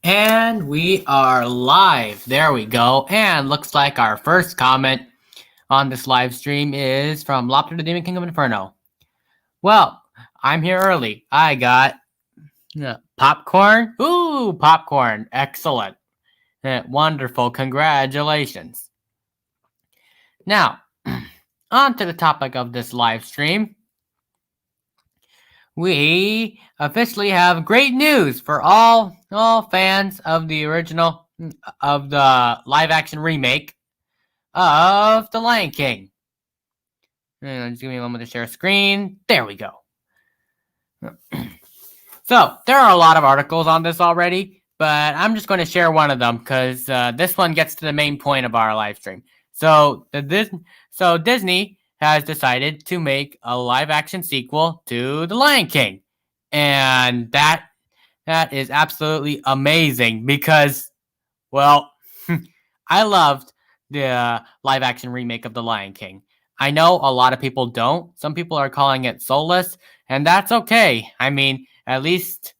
And we are live. There we go. And looks like our first comment on this live stream is from Lobster the Demon King of Inferno. Well, I'm here early. I got popcorn. Ooh, popcorn. Excellent. Wonderful. Congratulations. Now, on to the topic of this live stream. We officially have great news for all fans of the original, of the live action remake of The Lion King. Just give me a moment to share screen. There we go. So, there are a lot of articles on this already, but I'm just going to share one of them because this one gets to the main point of our live stream. So, Disney has decided to make a live action sequel to The Lion King. And that is absolutely amazing because, well, I loved the live action remake of The Lion King. I know a lot of people don't. Some people are calling it soulless, and that's okay. I mean, at least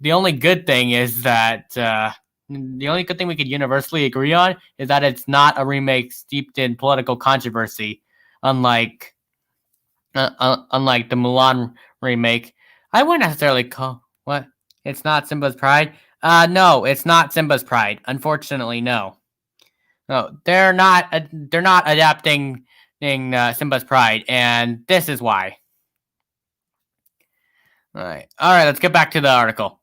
the only good thing is that the only good thing we could universally agree on is that it's not a remake steeped in political controversy, unlike the Mulan remake. I wouldn't necessarily call what it's not Simba's Pride. No, it's not Simba's Pride. Unfortunately, no. No, they're not adapting Simba's Pride, and this is why. All right, let's get back to the article.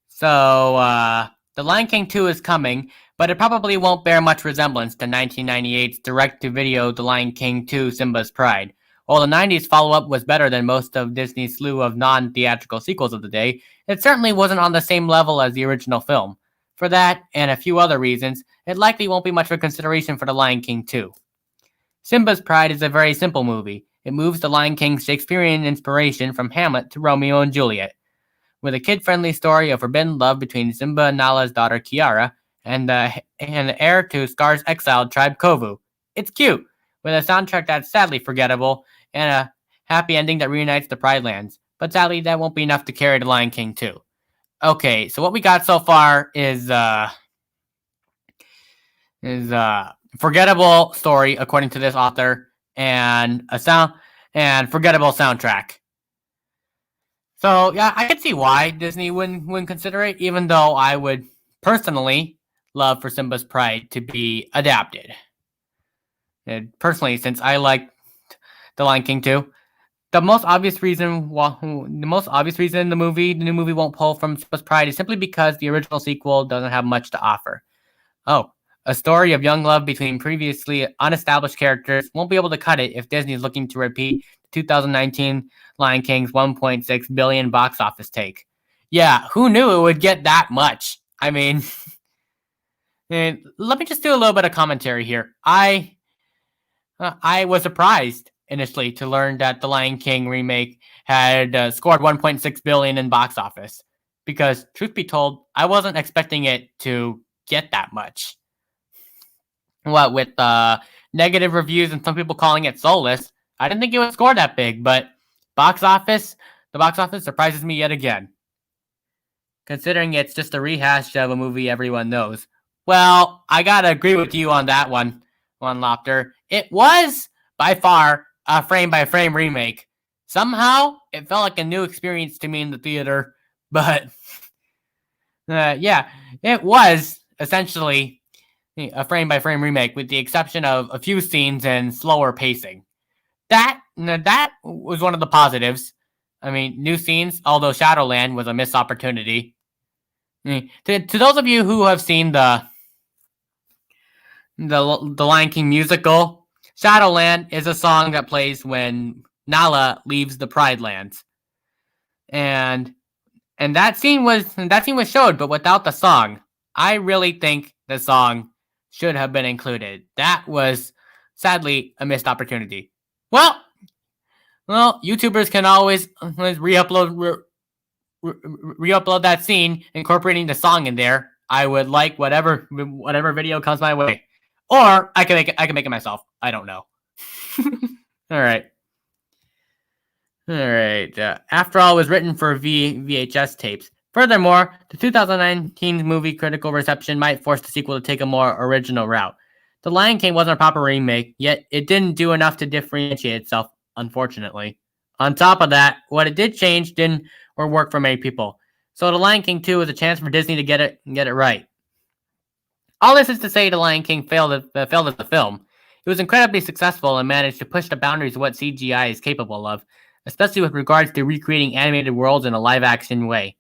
So, The Lion King 2 is coming, but it probably won't bear much resemblance to 1998's direct-to-video The Lion King 2 Simba's Pride. While the 90s follow-up was better than most of Disney's slew of non-theatrical sequels of the day, it certainly wasn't on the same level as the original film. For that, and a few other reasons, it likely won't be much of a consideration for The Lion King 2. Simba's Pride is a very simple movie. It moves The Lion King's Shakespearean inspiration from Hamlet to Romeo and Juliet. With a kid-friendly story of forbidden love between Simba and Nala's daughter Kiara and the heir to Scar's exiled tribe Kovu. It's cute, with a soundtrack that's sadly forgettable and a happy ending that reunites the Pride Lands. But sadly, that won't be enough to carry The Lion King 2. Okay, so what we got so far is forgettable story according to this author and forgettable soundtrack. So yeah, I can see why Disney wouldn't consider it, even though I would personally love for Simba's Pride to be adapted. And personally, since I like The Lion King 2, the most obvious reason the new movie won't pull from Simba's Pride is simply because the original sequel doesn't have much to offer. Oh, a story of young love between previously unestablished characters won't be able to cut it if Disney is looking to repeat 2019 Lion King's $1.6 billion box office take. Yeah, who knew it would get that much? I mean, and let me just do a little bit of commentary here. I was surprised initially to learn that the Lion King remake had scored $1.6 billion in box office, because truth be told, I wasn't expecting it to get that much. What with negative reviews and some people calling it soulless, I didn't think it would score that big, but the box office surprises me yet again. Considering it's just a rehash of a movie everyone knows. Well, I gotta agree with you on that one, Lopter. It was, by far, a frame-by-frame remake. Somehow, it felt like a new experience to me in the theater, but yeah, it was essentially a frame-by-frame remake, with the exception of a few scenes and slower pacing. That was one of the positives. I mean, new scenes, although Shadowland was a missed opportunity. To those of you who have seen the Lion King musical, Shadowland is a song that plays when Nala leaves the Pride Lands. And that scene was showed, but without the song. I really think the song should have been included. That was sadly a missed opportunity. Well, YouTubers can always re-upload that scene, incorporating the song in there. I would like whatever video comes my way, or I can make it myself. I don't know. All right. After all, it was written for VHS tapes. Furthermore, the 2019 movie critical reception might force the sequel to take a more original route. The Lion King wasn't a proper remake, yet it didn't do enough to differentiate itself, unfortunately. On top of that, what it did change didn't or work for many people. So The Lion King 2 is a chance for Disney to get it right. All this is to say The Lion King failed as a film. It was incredibly successful and managed to push the boundaries of what CGI is capable of, especially with regards to recreating animated worlds in a live-action way.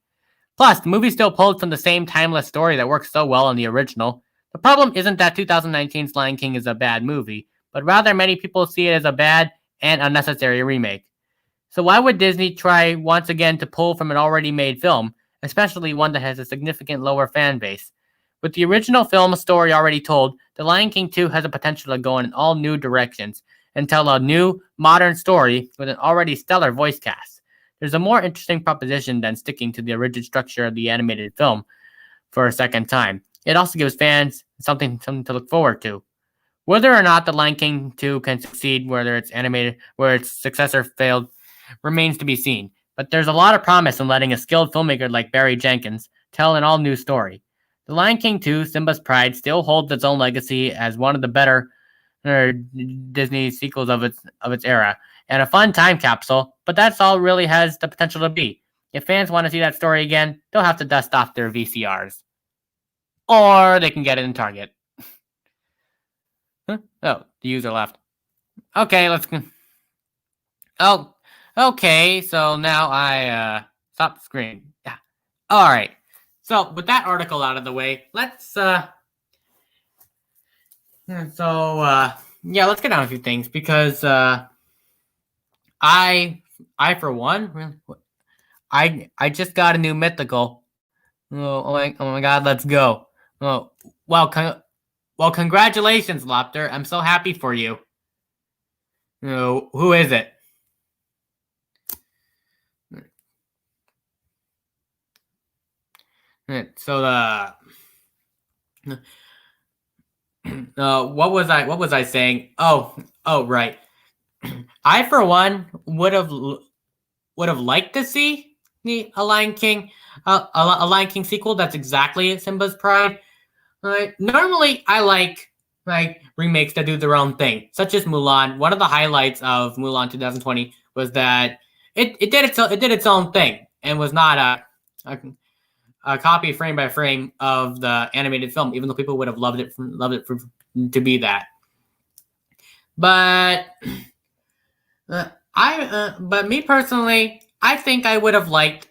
Plus, the movie still pulled from the same timeless story that works so well in the original. The problem isn't that 2019's Lion King is a bad movie, but rather many people see it as a bad and unnecessary remake. So why would Disney try once again to pull from an already made film, especially one that has a significant lower fan base? With the original film story already told, The Lion King 2 has the potential to go in all new directions and tell a new, modern story with an already stellar voice cast. There's a more interesting proposition than sticking to the rigid structure of the animated film for a second time. It also gives fans something to look forward to. Whether or not The Lion King 2 can succeed, whether it's animated, where its successor failed, remains to be seen. But there's a lot of promise in letting a skilled filmmaker like Barry Jenkins tell an all-new story. The Lion King 2, Simba's Pride, still holds its own legacy as one of the better Disney sequels of its era, and a fun time capsule, but that's all it really has the potential to be. If fans want to see that story again, they'll have to dust off their VCRs. Or they can get it in Target. Huh? Oh, the user left. Okay, let's... Oh, okay, so now I, stop the screen. Yeah. Alright. So, with that article out of the way, let's, let's get on a few things, because, I for one, I just got a new mythical. Oh my God, let's go. Oh, well, congratulations, Lopter. I'm so happy for you. Who is it? So what was I saying? Oh, right. I for one would have liked to see a Lion King sequel that's exactly Simba's Pride. Normally, I like remakes that do their own thing, such as Mulan. One of the highlights of Mulan 2020 was that it did its own thing and was not a copy frame by frame of the animated film, even though people would have loved it to be that. But but me personally, I think I would have liked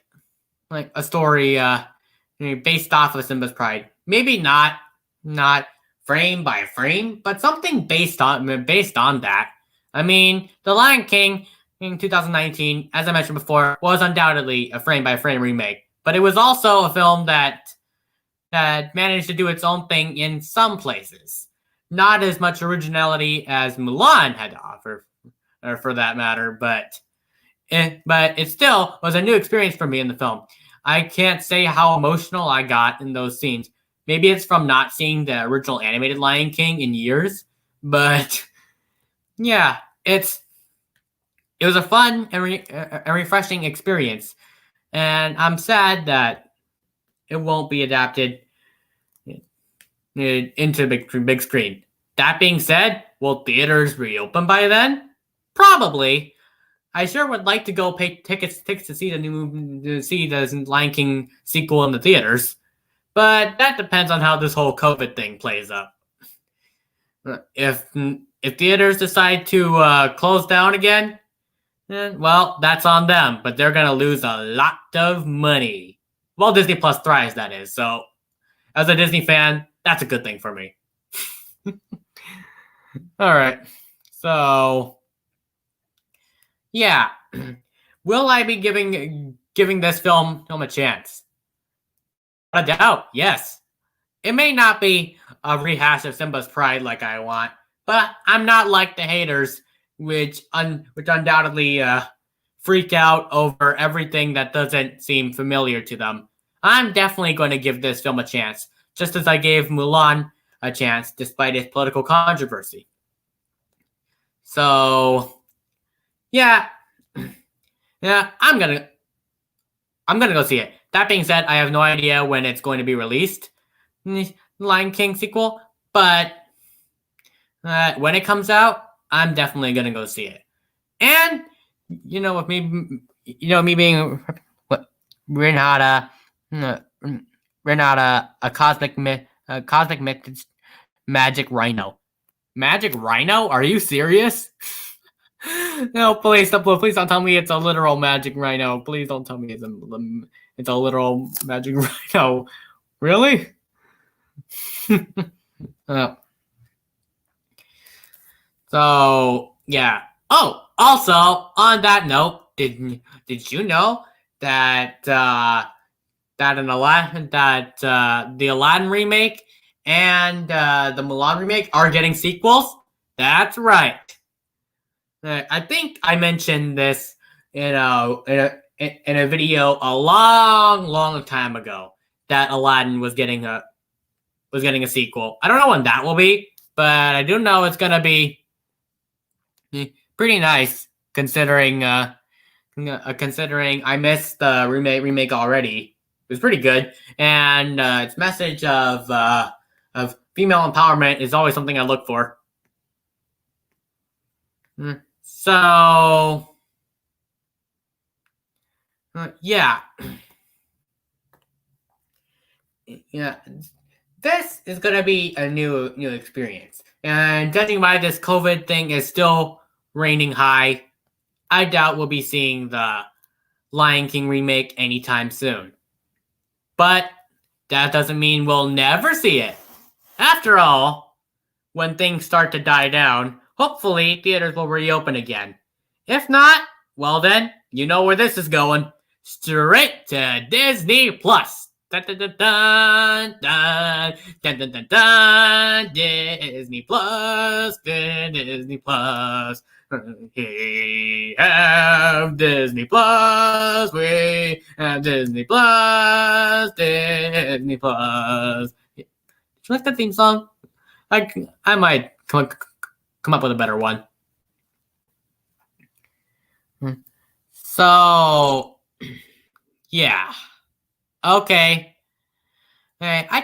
a story based off of Simba's Pride. Maybe not frame by frame, but something based on that. I mean, The Lion King in 2019, as I mentioned before, was undoubtedly a frame by frame remake, but it was also a film that managed to do its own thing in some places. Not as much originality as Mulan had to offer, or for that matter, but it still was a new experience for me in the film. I can't say how emotional I got in those scenes. Maybe it's from not seeing the original animated Lion King in years, but yeah, it was a fun and refreshing experience, and I'm sad that it won't be adapted into big screen. That being said, will theaters reopen by then? Probably. I sure would like to go pay tickets to see the Lion King sequel in the theaters, but that depends on how this whole COVID thing plays up. If theaters decide to close down again, well, that's on them, but they're gonna lose a lot of money. Well, Disney Plus thrives, that is. So, as a Disney fan, that's a good thing for me. All right, so. Yeah. Will I be giving this film a chance? Without a doubt, yes. It may not be a rehash of Simba's Pride like I want, but I'm not like the haters, which undoubtedly freak out over everything that doesn't seem familiar to them. I'm definitely going to give this film a chance, just as I gave Mulan a chance, despite its political controversy. So, yeah, I'm I'm gonna go see it. That being said, I have no idea when it's going to be released, Lion King sequel, but when it comes out, I'm definitely gonna go see it. And with me being Renata, Renata, a cosmic magic rhino. Magic rhino? Are you serious? No, please don't tell me it's a literal magic rhino. Please don't tell me it's a literal magic rhino. Really? So yeah. Oh, also on that note, did you know that the Aladdin remake and the Mulan remake are getting sequels? That's right. I think I mentioned this in a video a long time ago that Aladdin was getting a sequel. I don't know when that will be, but I do know it's gonna be pretty nice considering I missed the remake already. It was pretty good, and its message of female empowerment is always something I look for. So yeah. This is gonna be a new experience, and judging by this COVID thing is still reigning high, I doubt we'll be seeing the Lion King remake anytime soon. But that doesn't mean we'll never see it. After all, when things start to die down, hopefully theaters will reopen again. If not, well then, you know where this is going. Straight to Disney Plus. Dun, dun, dun, dun, dun, dun, dun, dun, dun, Disney Plus, Disney Plus. We have Disney Plus. We have Disney Plus. Disney Plus. Did you like that theme song? I might come up with a better one. So, yeah. Okay. All right. I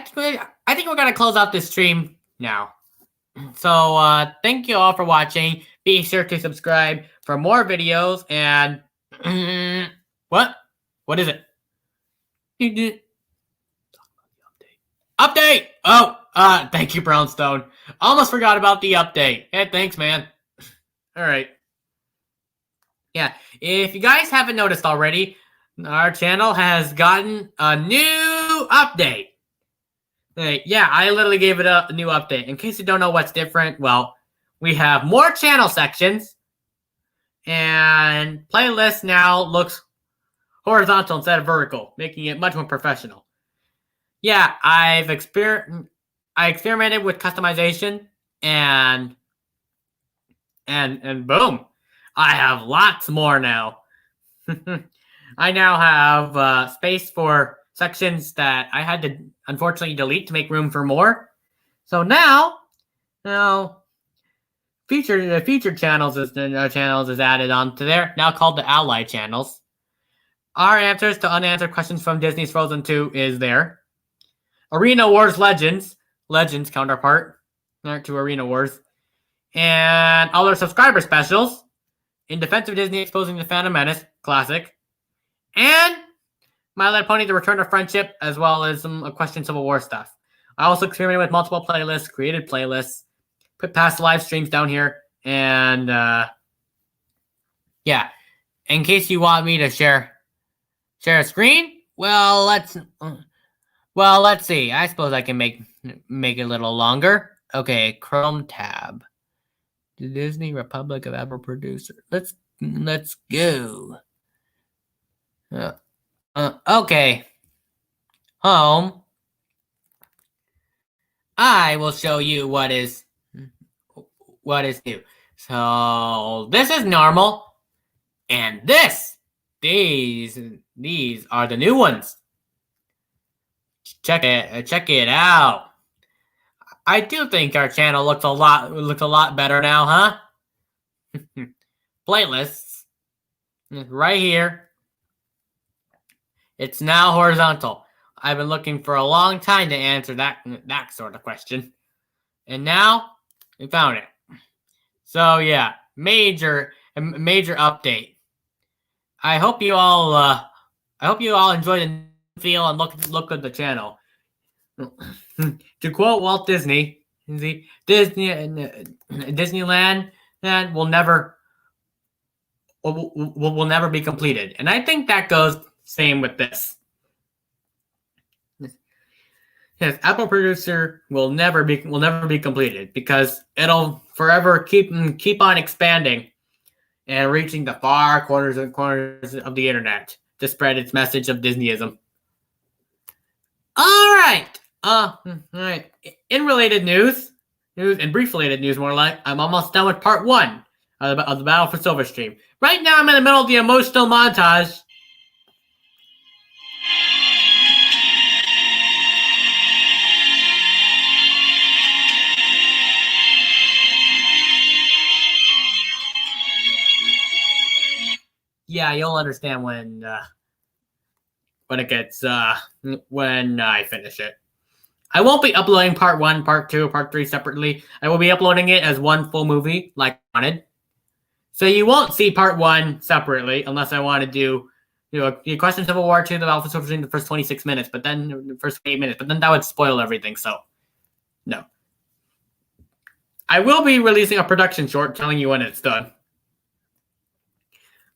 think we're gonna close out this stream now. So thank you all for watching. Be sure to subscribe for more videos. And what? What is it? Update. Oh, thank you, Brownstone. Almost forgot about the update. Hey, thanks, man. All right. Yeah. If you guys haven't noticed already, our channel has gotten a new update. Yeah, I literally gave it a new update. In case you don't know what's different, well, we have more channel sections, and playlist now looks horizontal instead of vertical, making it much more professional. Yeah, I experimented with customization, and boom, I have lots more now. I now have space for sections that I had to unfortunately delete to make room for more. So now featured channels is added onto there, now called the Ally channels. Our answers to unanswered questions from Disney's Frozen 2 is there. Arena Wars Legends counterpart to Arena Wars, and other subscriber specials. In Defense of Disney Exposing the Phantom Menace, classic. And My Little Pony: The Return of Friendship, as well as some Question Civil War stuff. I also experimented with multiple playlists, created playlists, put past live streams down here, and yeah. In case you want me to share a screen, well, let's see. I suppose I can make it a little longer. Okay, Chrome tab. The Disney Republic of Apple producer. Let's go. Okay. Home. I will show you what is new. So this is normal, and these are the new ones. Check it out. I do think our channel looks a lot better now, huh? Playlists right here. It's now horizontal. I've been looking for a long time to answer that sort of question. And now we found it. So yeah, major update. I hope you all enjoy the feel and look at the channel. To quote Walt Disney, Disneyland will never be completed, and I think that goes same with this. Yes, Apple Producer will never be completed because it'll forever keep on expanding and reaching the far corners of the internet to spread its message of Disneyism. All right. All right. In related news and brief related news, more like, I'm almost done with part 1 of the Battle for Silverstream. Right now, I'm in the middle of the emotional montage. Yeah, you'll understand when it gets when I finish it. I won't be uploading part 1, part 2, part 3 separately. I will be uploading it as one full movie, like I wanted. So you won't see part 1 separately unless I want to do, the Question Civil War 2, the Alpha Soldier in the first 26 minutes, but then the first 8 minutes, but then that would spoil everything. So no. I will be releasing a production short telling you when it's done.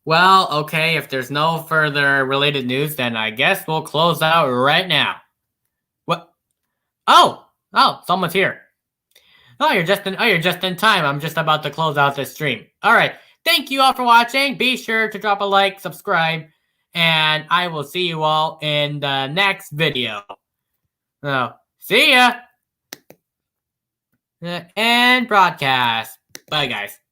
Well, okay, if there's no further related news, then I guess we'll close out right now. What? Oh, someone's here. You're just in time. I'm just about to close out this stream. All right. Thank you all for watching. Be sure to drop a like, subscribe, and I will see you all in the next video. See ya. And broadcast. Bye, guys.